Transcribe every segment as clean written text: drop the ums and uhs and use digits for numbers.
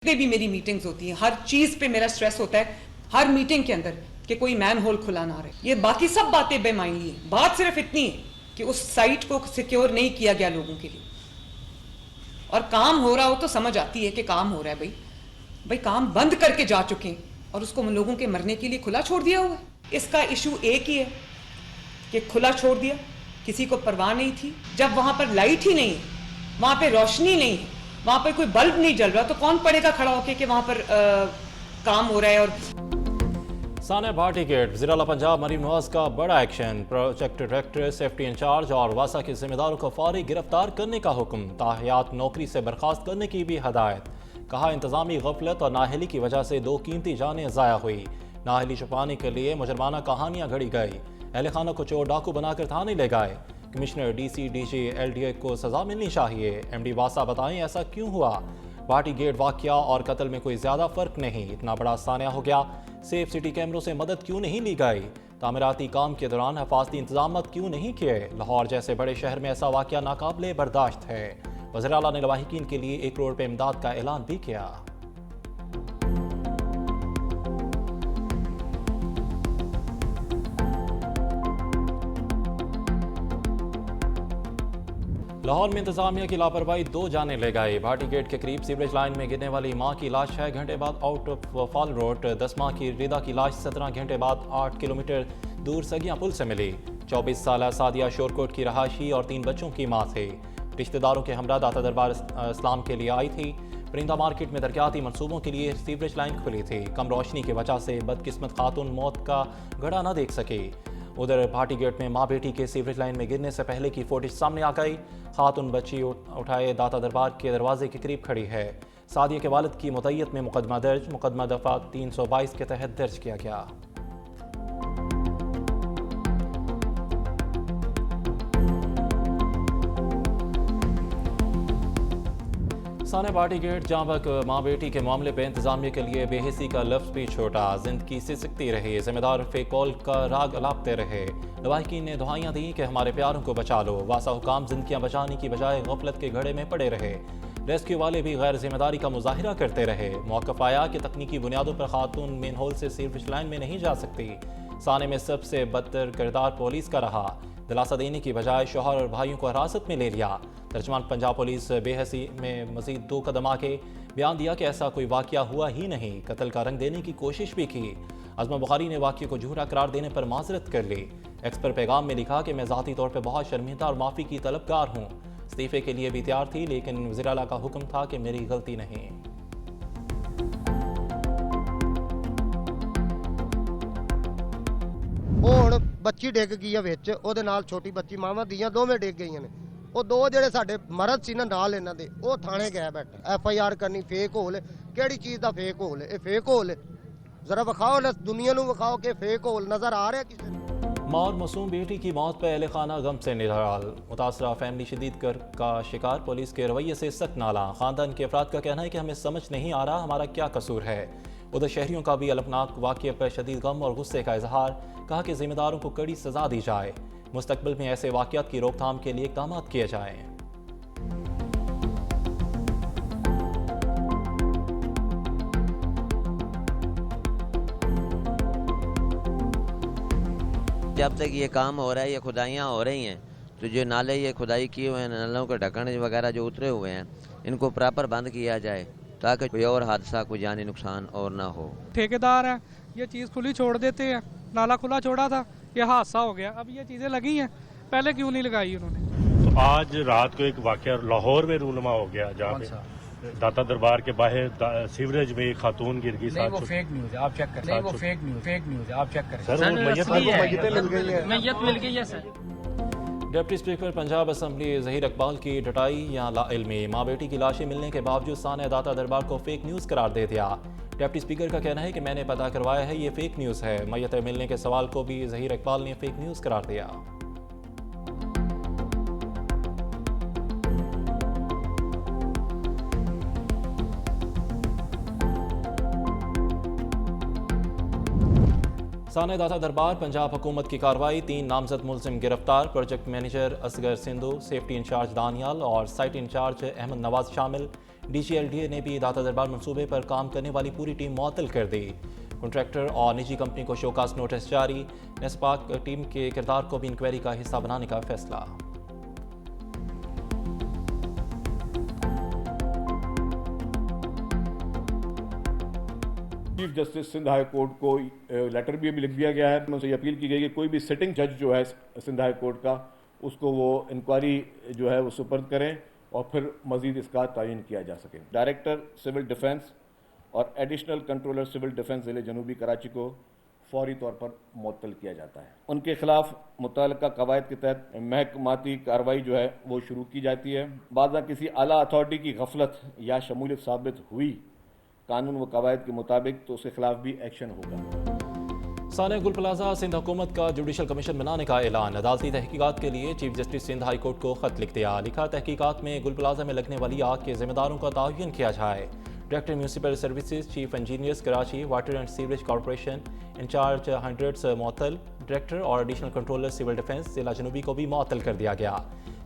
भी मेरी मीटिंग्स होती हैं, हर चीज पे मेरा स्ट्रेस होता है हर मीटिंग के अंदर कि कोई मैन होल खुला ना रहे। ये बाकी सब बातें बेमायनी है, बात सिर्फ इतनी है कि उस साइट को सिक्योर नहीं किया गया लोगों के लिए, और काम हो रहा हो तो समझ आती है कि काम हो रहा है। भाई काम बंद करके जा चुके हैं और उसको लोगों के मरने के लिए खुला छोड़ दिया हुआ है। इसका इशू एक ही है कि खुला छोड़ दिया, किसी को परवाह नहीं थी। जब वहां पर लाइट ही नहीं है, वहां पे रोशनी नहीं है, वहां पर कोई बल्ब नहीं जल रहा, तो कौन पड़ेगा खड़ा होके कि वहां पर काम हो रहा है। और सानिया भाटी गेट ज़िला पंजाब मरीन नवाज का बड़ा action, project director, safety incharge और वासा के जिम्मेदारों को फौरी गिरफ्तार करने का हुक्म, ताहियात नौकरी से बर्खास्त करने की भी हदायत। कहा इंतजामी गफलत और नाहली की वजह से 2 कीमती जानें ज़ाया हुई। नाहली छुपाने के लिए मुजरमाना कहानियाँ घड़ी गई, अहल खाना को चोर डाकू बनाकर थाने ले गए। कमिश्नर डीसी डीजी एलडीए को सजा मिलनी चाहिए। एमडी वासा बताएं ऐसा क्यों हुआ। भाटी गेट वाकया और कत्ल में कोई ज्यादा फर्क नहीं, इतना बड़ा सानिया हो गया। सेफ सिटी कैमरों से मदद क्यों नहीं ली गई। तामीराती काम के दौरान हिफाजती इंतजाम क्यों नहीं किए। लाहौर जैसे बड़े शहर में ऐसा वाकया नाकाबिले बर्दाश्त है। वज़ीर आला ने लवाहिकीन के लिए 1 करोड़ रुपए इमदाद का ऐलान भी किया। लाहौर में इंतजामिया की लापरवाही 2 जाने ले गए। भाटी गेट के करीब सीवरेज लाइन में गिरने वाली मां की लाश 6 घंटे बाद आउट ऑफ फॉल रोड। 10 माह की रिदा की लाश 17 घंटे बाद 8 किलोमीटर दूर सगिया पुल से मिली। 24 साल सादिया शोरकोट की रहायशी और 3 बच्चों की मां थी। रिश्तेदारों के हमरा दाता दरबार इस्लाम के लिए आई थी। परिंदा मार्केट में तरक्याती मनसूबों के लिए सीवरेज लाइन खुली थी। कम रोशनी की वजह से बदकिस्मत खातून मौत का घड़ा न देख सकी। उधर भाटी गेट में माँ बेटी के सीवरेज लाइन में गिरने से पहले की फुटेज सामने आ गई। खातून बच्ची उठाए दाता दरबार के दरवाजे के करीब खड़ी है। सादिया के वालिद की मुतय्यत में मुकदमा दर्ज, मुकदमा दफा 322 के तहत दर्ज किया गया। सानिया भाटी गेट जांबक माँ बेटी के मामले पे इंतजामिया के लिए बेहिसी का लफ्ज़ भी छोटा, जिंदगी सिसकती रही। जिम्मेदार फेकॉल का राग अलापते रहे। लवाहिकीन ने दुआएं दी कि हमारे प्यारों को बचा लो। वासा हुकाम जिंदगियां बचाने की बजाय गफलत के घड़े में पड़े रहे। रेस्क्यू वाले भी गैर जिम्मेदारी का मुजाहिरा करते रहे। मौक़िफ़ आया कि तकनीकी बुनियादों पर खातून मेन होल से सीवरेज लाइन में नहीं जा सकती। साने में सबसे बदतर किरदार पुलिस का रहा। दिलासा देने की बजाय शौहर और भाइयों को हिरासत में ले लिया। तर्जमान पंजाब पुलिस बेहसी में मजीद 2 कदम आके बयान दिया कि ऐसा कोई वाकया हुआ ही नहीं। कत्ल का रंग देने की कोशिश भी की। अज़मा बुखारी ने वाकये को झूठा करार देने पर माजरत कर ली। एक्स पर पैगाम में लिखा कि मैं ज़ाती तौर पर बहुत शर्मिंदा और माफ़ी की तलबगार हूँ। इस्तीफ़े के लिए भी तैयार थी, लेकिन वज़ीर आला का हुक्म था कि मेरी गलती नहीं। ਹੁਣ ਬੱਚੀ ਡਿੱਗ ਗਈ ਆ ਵਿੱਚ, ਉਹਦੇ ਨਾਲ ਛੋਟੀ ਬੱਚੀ ਮਾਵਾਂ ਦੀਆਂ ਦੋਵੇਂ ਡਿੱਗ ਗਈਆਂ ਨੇ। ਉਹ 2 ਜਿਹੜੇ ਸਾਡੇ ਮਰਦ ਸੀ ਨਾ ਨਾਲ ਇਹਨਾਂ ਦੇ, ਉਹ ਥਾਣੇ ਗਏ ਬੈਠਾ। FIR ਕਰਨੀ ਫੇਕ ਹੋਲ, ਕਿਹੜੀ ਚੀਜ਼ ਦਾ ਫੇਕ ਹੋਲ? ਇਹ ਫੇਕ ਹੋਲ ਜ਼ਰਾ ਵਿਖਾਓ ਨਾ, ਦੁਨੀਆ ਨੂੰ ਵਿਖਾਓ ਕਿ ਫੇਕ ਹੋਲ ਨਜ਼ਰ ਆ ਰਿਹਾ ਕਿਸੇ ਨੂੰ। माँ और मासूम बेटी की मौत पर अहले खाना गम से निढाल। मुतासरा फैमिली शदीद कर का शिकार, पुलिस के रवैये से सख्त नाला। खानदान के अफराद का कहना है कि हमें समझ नहीं आ रहा हमारा क्या कसूर है। उधर शहरियों का भी अलफनाक वाक़ये पर शदीद गम और गुस्से का इजहार। कहा कि जिम्मेदारों को कड़ी सजा दी जाए। मुस्तकबिल में ऐसे वाक़यात की रोकथाम के लिए इक़दाम किए जाएँ। जब तक ये काम हो रहा है, ये खुदाइयाँ हो रही हैं, तो जो नाले ये खुदाई किए हुए हैं, नालों के ढक्कन वगैरह जो उतरे हुए हैं, इनको प्रॉपर बंद किया जाए ताकि कोई और हादसा, कोई जानी नुकसान और ना हो। ठेकेदार है, ये चीज़ खुली छोड़ देते हैं। नाला खुला छोड़ा था, ये हादसा हो गया। अब ये चीज़ें लगी हैं, पहले क्यों नहीं लगाई उन्होंने? तो आज रात को एक वाकया लाहौर में रूनुमा हो गया, जहाँ पे दाता दरबार के बाहर सीवरेज में एक खातून गिर गई। नहीं, वो फेक न्यूज़ है, आप चेक करें। नहीं, वो फेक न्यूज़ है, आप चेक करें। सर वो मैयत मिल गई है sir. Deputy speaker Punjab assembly Zaheer Iqbal की डटाई या लाइल्मी। माँ बेटी की लाशें मिलने के बावजूद सानिया दाता दरबार को फेक न्यूज़ करार दे दिया। डिप्टी स्पीकर का कहना है कि मैंने पता करवाया है, ये फेक न्यूज़ है। मैयत मिलने के सवाल को भी ज़हीर इकबाल ने फेक न्यूज़ करार दिया। साने दाता दरबार पंजाब हुकूमत की कार्रवाई, 3 नामजद मुलजिम गिरफ्तार, project manager Asghar Sindhu, safety incharge Daniyal और साइट इंचार्ज अहमद नवाज शामिल। DGLDA ने भी दाता दरबार मंसूबे पर काम करने वाली पूरी टीम मुअत्तल कर दी। कॉन्ट्रैक्टर और निजी कंपनी को शोकास नोटिस जारी। नेस्पाक टीम के किरदार को भी इंक्वायरी का हिस्सा बनाने का फैसला। Chief justice Sindh high court को लेटर भी अभी लिख दिया गया है। उनसे ये अपील की गई कि कोई भी सिटिंग जज जो है सिंध हाई कोर्ट का, उसको वो इंक्वायरी जो है वो सुपर्द करें और फिर मजीद इसका तयन किया जा सके। डायरेक्टर सिविल डिफेंस और एडिशनल कंट्रोलर सिविल डिफेंस ज़िले जनूबी कराची को फौरी तौर पर मुअत्तल किया जाता है। उनके खिलाफ मुतल्लिका कवायद के तहत महकमाती कार्रवाई जो है वो शुरू की जाती है। बाज़ किसी आला अथॉरिटी की गफलत या शमूलियत साबित हुई कानून व कवायद के मुताबिक तो उसके खिलाफ भी एक्शन होगा। साने गुल प्लाजा सिंध हुकूमत का जुडिशल कमीशन बनाने का ऐलान। अदालती तहकीकात के लिए chief justice Sindh high court को खत लिख दिया। लिखा, तहकीकात में गुल प्लाजा में लगने वाली आग के जिम्मेदारों का तयन किया जाए। Director municipal services, chief engineers Karachi, water and sewerage corporation, incharge hundreds मुअत्तल, डायरेक्टर और एडिशनल कंट्रोलर सिविल डिफेंस जिला जनूबी को भी मुअत्तल कर दिया गया।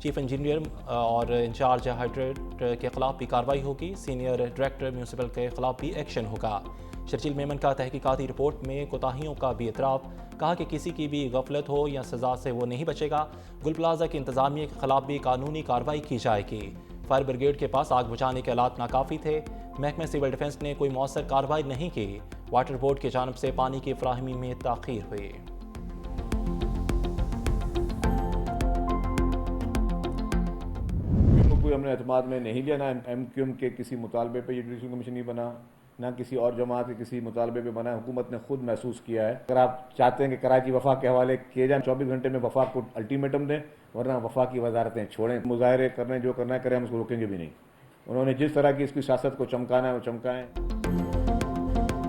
चीफ इंजीनियर और इंचार्ज हाइड्रेट के खिलाफ भी कार्रवाई होगी। सीनियर डायरेक्टर म्यूनसिपल के खिलाफ भी एक्शन होगा। शर्जील मेमन का तहकीकाती रिपोर्ट में कोताहियों का भी इतराफ़। कहा कि किसी की भी गफलत हो या सज़ा से वो नहीं बचेगा। गुल प्लाजा की इंतजामिया के खिलाफ भी कानूनी कार्रवाई की जाएगी। फायर ब्रिगेड के पास आग बुझाने के आलात नाकाफ़ी थे। महकमे सिविल डिफेंस ने कोई मौसर कार्रवाई नहीं की। वाटर बोर्ड की जानब से पानी की फराहमी में ताख़ीर हुई। कोई हमने एतमाद में नहीं लिया। ना MQM के किसी मुतालबे पे ये जुडिशल कमीशन नहीं बना, ना किसी और जमात के किसी मुतालबे पे बना। हुकूमत ने खुद महसूस किया है। अगर आप चाहते हैं कि कराची वफाक के हवाले किए जाए, 24 घंटे में वफाक को अल्टीमेटम दें, वरना वफाक की वजारतें छोड़ें। मुजाहरे करने जो करना है करें, हम उसको रोकेंगे भी नहीं। उन्होंने जिस तरह की इसकी सियासत को चमकाना है वो चमकाएं।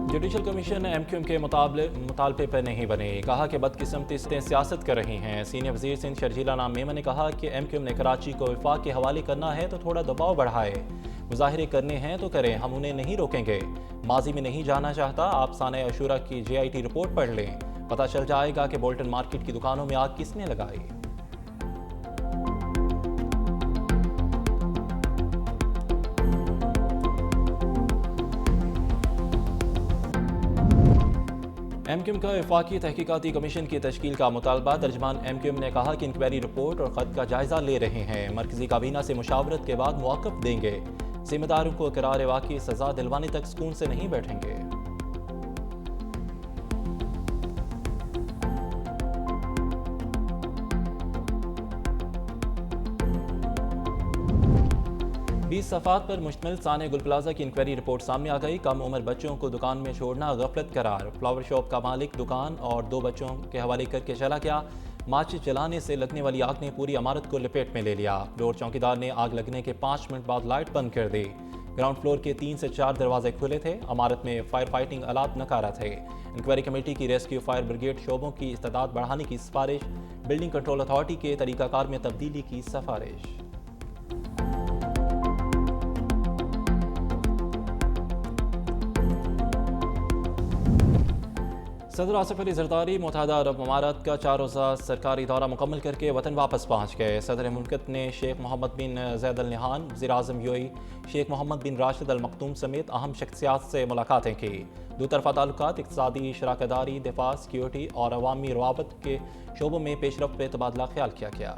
जुडिशल कमीशन MQM के मुतालबे पर नहीं बने। कहा कि बदकिस्मती से सियासत कर रही हैं। सीनियर वजीर सिंध शर्जीला नाम मेमन ने कहा कि MQM ने कराची को वफाक के हवाले करना है तो थोड़ा दबाव बढ़ाए। मुजाहिरे करने हैं तो करें, हम उन्हें नहीं रोकेंगे। माजी में नहीं जाना चाहता, आप साने अशूरा की JIT रिपोर्ट पढ़ लें, पता चल जाएगा कि बोल्टन मार्केट की दुकानों में आग किसने लगाई। MQM का वफाकी तहकीकाती कमीशन की तश्कील का मुतालबा। तर्जमान MQM ने कहा कि इंक्वायरी रिपोर्ट और ख़त का जायज़ा ले रहे हैं। मरकज़ी काबीना से मुशावरत के बाद मुआक़ब देंगे। जिम्मेदारों को करार वाक़ई सज़ा दिलवाने तक सुकून से नहीं बैठेंगे। बीस सफ़ात पर मुश्तमिल साने गुल प्लाजा की इंक्वायरी रिपोर्ट सामने आ गई। कम उम्र बच्चों को दुकान में छोड़ना गफलत करार। फ्लावर शॉप का मालिक दुकान और 2 बच्चों के हवाले करके चला गया। माचिस जलाने से लगने वाली आग ने पूरी इमारत को लपेट में ले लिया। फ्लोर चौकीदार ने आग लगने के 5 मिनट बाद लाइट बंद कर दी। ग्राउंड फ्लोर के 3 से 4 दरवाजे खुले थे। इमारत में फायर फाइटिंग आलात नकारा थे। इंक्वायरी कमेटी की रेस्क्यू फायर ब्रिगेड शोबों की इस्तादाद बढ़ाने की सिफारिश। बिल्डिंग कंट्रोल अथॉरिटी के तरीकाकार में तब्दीली की सिफारिश। सदर आसिफ अली जरदारी मुत्तहिदा अरब अमारात का 4 रोज़ा सरकारी दौरा मुकम्मल करके वतन वापस पहुँच गए। सदर मुमलिकत ने शेख मोहम्मद बिन ज़ैद अल नहान, वज़ीर आज़म UAE शेख मोहम्मद बिन राशिद अल मखदूम समेत अहम शख्सियात से मुलाकातें की। दो तरफ़ा ताल्लुकात, इक़्तिसादी शराकतदारी, दिफा, सिक्योरिटी और अवामी रवाबत के शोबों में पेशरफ्त पे तबादला ख्याल किया गया।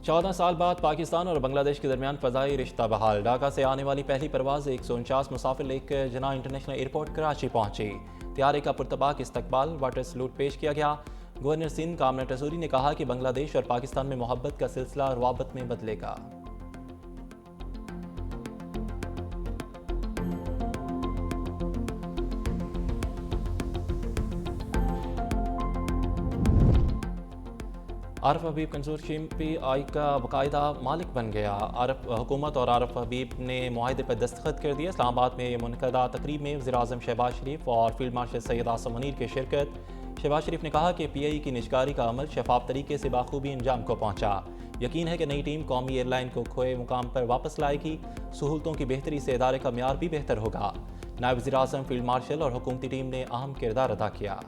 14 साल बाद पाकिस्तान और बांग्लादेश के दरमियान फ़ज़ाई रिश्ता बहाल। ढाका से आने वाली पहली परवाज़ 149 मुसाफिर लेकर जना इंटरनेशनल एयरपोर्ट कराची पहुंची। त्यारे का पुरतबाक इस्तकबाल, वाटर सलूट पेश किया गया। गवर्नर सिंध कामना टसूरी ने कहा कि बांग्लादेश और पाकिस्तान में मोहब्बत का सिलसिला रवाबत में बदलेगा। आरफ हबीब कंसोर्शियम PI का बाकायदा मालिक बन गया। आरफ हुकूमत और आरफ हबीब ने मुआहदे पर दस्तखत कर दिए। इस्लामाबाद में मुनक़दा तकरीब में वज़ीर आज़म शहबाज शरीफ और फील्ड मार्शल सैयद आसम मुनीर की शिरकत। शहबाज शरीफ ने कहा कि PI की निजकारी का अमल शफाफ तरीके से बाखूबी अंजाम को पहुंचा। यकीन है कि नई टीम कौमी एयरलाइन को खोए मुकाम पर वापस लाएगी। सहूलतों की बेहतरी से इदारे का म्यार भी बेहतर होगा। नायब वज़ीर आज़म, फील्ड मार्शल और हुकूमती टीम ने अहम किरदार अदा किया।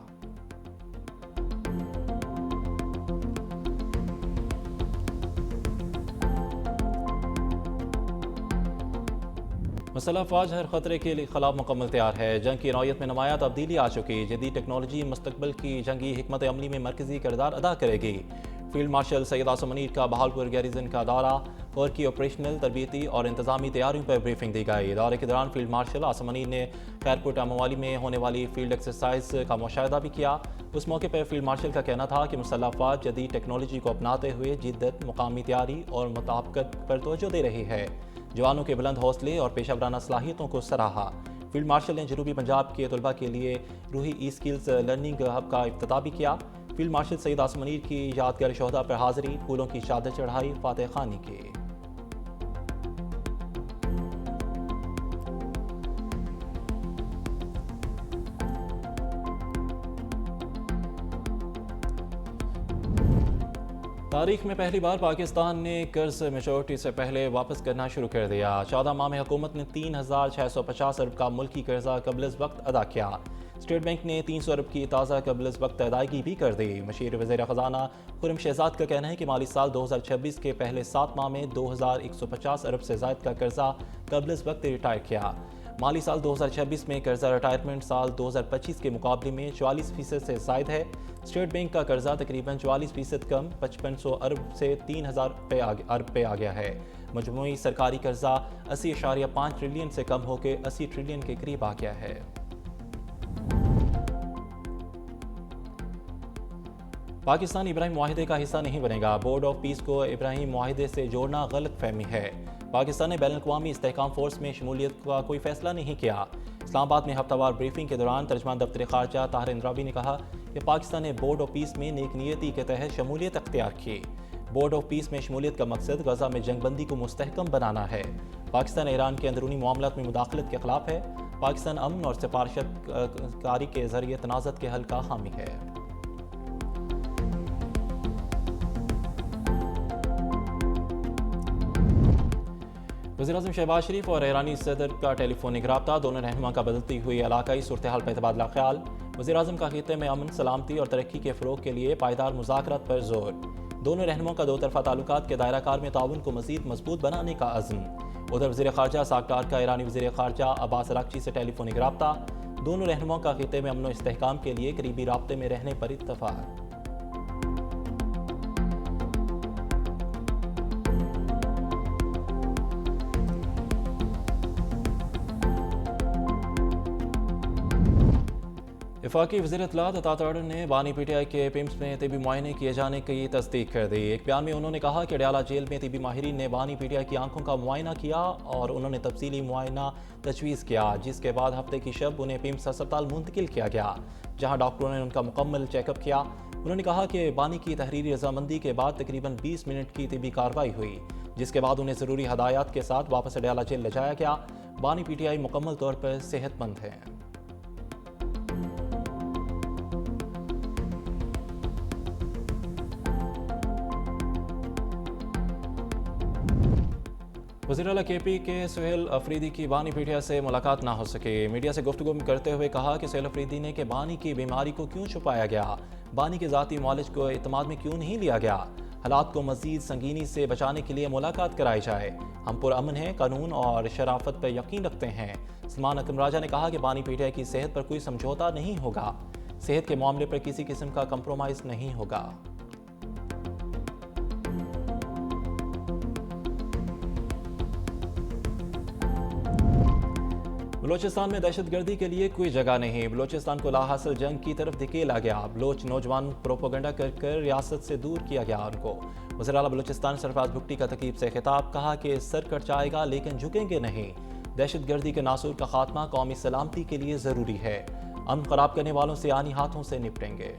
मसला फ़ौज हर ख़तरे के खिलाफ मुकम्मल तैयार है। जंग की नौयत में नुमाया तब्दीली आ चुकी। जदीद टेक्नोलॉजी मुस्तकबिल की जंगी हिकमत अमली में मरकज़ी किरदार अदा करेगी। फील्ड मार्शल सैयद आसिम मुनीर का बहावलपुर गैरिजन का दौरा और की ऑपरेशनल, तरबियती और इंतजामी तैयारियों पर ब्रीफिंग दी गई। दौरे के दौरान फील्ड मार्शल आसिम मुनीर ने खैरपुट अमवाली में होने वाली फील्ड एक्सरसाइज का मुशाहिदा भी किया। उस मौके पर फील्ड मार्शल का कहना था कि मुसल्लह फ़ौज जदीद टेक्नोलॉजी को अपनाते हुए जिद्दत, मुकामी तैयारी और मुताबिकत पर तवज्जो दे रही है। जवानों के बुलंद हौसले और पेशा वराना सलाहियतों को सराहा। फील्ड मार्शल ने जनूबी पंजाब के तलबा के लिए रूही ई स्किल्स लर्निंग हब का इफ्तिताह भी किया। फील्ड मार्शल सैयद आसिम मुनीर की यादगार शोहदा पर हाजिरी, फूलों की चादर चढ़ाई, फातह खानी की। तारीख में पहली बार पाकिस्तान ने कर्ज मेच्योरिटी से पहले वापस करना शुरू कर दिया। 14 माह में हुकूमत ने 3,650 अरब का मुल्की कर्जा कबल वक्त अदा किया। स्टेट बैंक ने 300 अरब की ताज़ा कबल वक्त अदायगी भी कर दी। मशीर वज़ीर ख़जाना खुर्रम शहजाद का कहना है कि माली साल 2026 के पहले 7 माह में 2,150 अरब से ज़ायद का कर्जा कबल वक्त रिटायर किया। माली साल 2026 में कर्जा रिटायरमेंट साल 2025 के मुकाबले में 44% से ज़ायद है। स्टेट बैंक का कर्जा तकरीबन 44% कम 5500 अरब से 3,000 अरब पे आ गया है। मजमूई सरकारी कर्जा 80.5 ट्रिलियन से कम होकर 80 ट्रिलियन के करीब आ गया है। पाकिस्तान इब्राहिम मुआहिदे का हिस्सा नहीं बनेगा। बोर्ड ऑफ पीस को इब्राहिम मुआहिदे से जोड़ना गलत फहमी है। पाकिस्तान ने बैनुल-अक़वामी इस्तेहकाम फोर्स में शमूलियत का कोई फैसला नहीं किया। इस्लामाबाद में हफ्तावार ब्रीफिंग के दौरान तर्जमान दफ्तर ख़ारजा ताहिर इंद्रावी ने कहा कि पाकिस्तान ने बोर्ड ऑफ पीस में नेक नियति के तहत शमूलियत अख्तियार की। बोर्ड ऑफ पीस में शमूलियत का मकसद गजा में जंगबंदी को मुस्तहकम बनाना है। पाकिस्तान ईरान के अंदरूनी मामलात में मुदाखलत के खिलाफ है। पाकिस्तान अमन और सिफारशतकारी के जरिए तनाज़त के हल का हामी है। वज़ीर-ए-आज़म शहबाज शरीफ और ईरानी सदर का टेलीफोनिक रब्ता, दोनों रहनुमा का बदलती हुई इलाकाई सूरत हाल पर तबादला ख्याल। वज़ीर-ए-आज़म का खित्ते में अमन, सलामती और तरक्की के फ़रोग़ के लिए पायदार मुज़ाकरात पर जोर। दोनों रहनुमा का दो तरफ़ा ताल्लुकात के दायरा कार में ताउन को मज़ीद मजबूत बनाने का अज़्म। उधर वज़ीर ख़ारजा साकटार का ईरानी वज़ीर ख़ारजा अब्बास अराग़ची से टेलीफोनिक रब्ता, दोनों रहनुमा का खित्ते में अमन व इस्तेहकाम के लिए करीबी राब्ते में रहने पर इत्तफ़ाक़। वफाकी वज़ीर इत्तलात अता तारड़ ने बानी PTI के पिम्स में तिबी मुआयने किए जाने की तस्दीक कर दी। एक बयान में उन्होंने कहा कि अडयाला जेल में तिबी माहिरीन ने बानी PTI की आंखों का मुआयना किया और उन्होंने तफसीली मुआयना तजवीज़ किया, जिसके बाद हफ्ते की शब उन्हें पिम्स अस्पताल मुंतकिल किया गया, जहाँ डॉक्टरों ने उनका मुकम्मल चेकअप किया। उन्होंने कहा कि बानी की तहरीरी रजामंदी के बाद तकरीबन 20 मिनट की तिबी कार्रवाई हुई, जिसके बाद उन्हें ज़रूरी हदायत के साथ वापस अडयाला जेल ले जाया गया। बानी PTI मुकम्मल तौर पर सेहतमंद है। वज़ीर आला KP के सुहेल अफरीदी की बानी PTI से मुलाकात ना हो सके। मीडिया से गुफ्तगू करते हुए कहा कि सुहेल अफरीदी ने कि बानी की बीमारी को क्यों छुपाया गया, बानी के ज़ाती मुआलिज को एतमाद में क्यों नहीं लिया गया, हालात को मज़ीद संगीनी से बचाने के लिए मुलाकात कराई जाए। हम पुरअमन हैं, कानून और शराफत पर यकीन रखते हैं। सलमान अकरम राजा ने कहा कि बानी PTI की सेहत पर कोई समझौता नहीं होगा, सेहत के मामले पर किसी किस्म का कंप्रोमाइज़ नहीं होगा। बलोचिस्तान में दहशतगर्दी के लिए कोई जगह नहीं। बलोचिस्तान को लाहासिल जंग की तरफ धकेला गया। बलोच नौजवान प्रोपोगंडा कर रियासत से दूर किया गया उनको। वज़ीर आला बलोचिस्तान सरफराज भुट्टी का तकीब से खिताब, कहा कि सर कट जाएगा लेकिन झुकेंगे नहीं। दहशतगर्दी के नासूर का खात्मा कौमी सलामती के लिए ज़रूरी है। अमन खराब करने वालों से आनी हाथों से निपटेंगे।